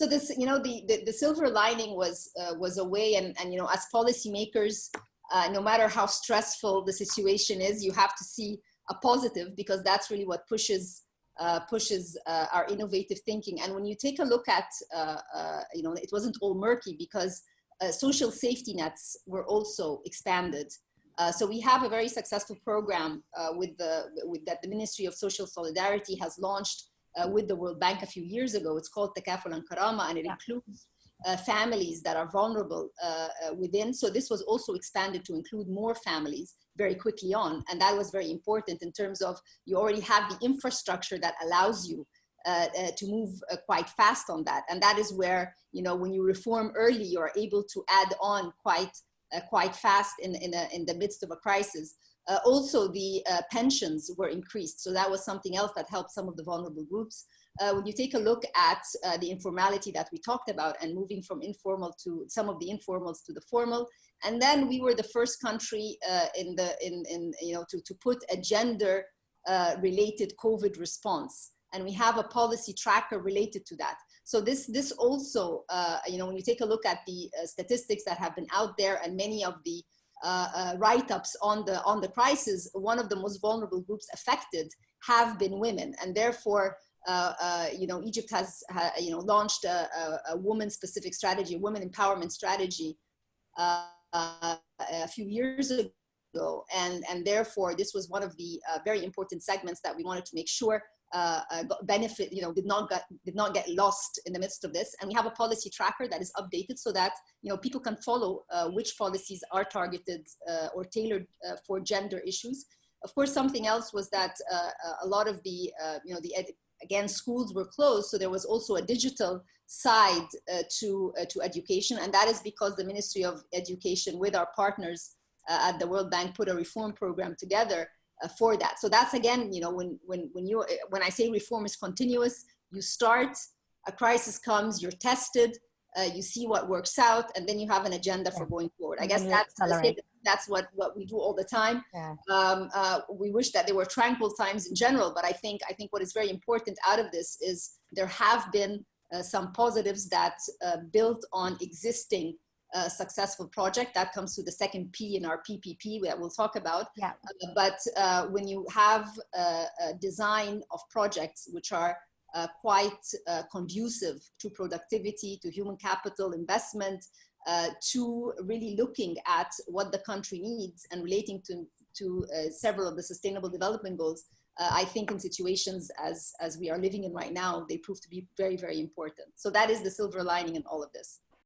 So this, the silver lining was a way, and as policymakers, no matter how stressful the situation is, you have to see a positive, because that's really what pushes our innovative thinking. And when you take a look at, it wasn't all murky, because social safety nets were also expanded. So we have a very successful program that the Ministry of Social Solidarity has launched with the World Bank a few years ago. It's called Takaful and Karama, and it includes families that are vulnerable within. So this was also expanded to include more families very quickly on. And that was very important in terms of you already have the infrastructure that allows you to move quite fast on that. And that is where, when you reform early, you are able to add on quite fast in the midst of a crisis. Also, the pensions were increased. So that was something else that helped some of the vulnerable groups. When you take a look at the informality that we talked about, and moving from informal to some of the informals to the formal, and then we were the first country to put a gender related COVID response, and we have a policy tracker related to that. So this also, when you take a look at the statistics that have been out there, and many of the write-ups on the crisis, one of the most vulnerable groups affected have been women, and therefore, Egypt has launched a woman-specific strategy, a women empowerment strategy, a few years ago, and therefore this was one of the very important segments that we wanted to make sure benefit, did not get lost in the midst of this. And we have a policy tracker that is updated so that people can follow which policies are targeted or tailored for gender issues. Of course, something else was that a lot of again, schools were closed, so there was also a digital side to education, and that is because the Ministry of Education, with our partners at the World Bank, put a reform program together for that. So that's, again, when I say reform is continuous, you start, a crisis comes, you're tested, you see what works out, and then you have an agenda for going forward. I guess that's what we do all the time. We wish that there were tranquil times in general, but I think what is very important out of this is there have been some positives that built on existing successful project. That comes to the second P in our PPP that we'll talk about. But when you have a design of projects which are quite conducive to productivity, to human capital investment, to really looking at what the country needs and relating to several of the sustainable development goals, I think in situations as we are living in right now, they prove to be very, very important. So that is the silver lining in all of this.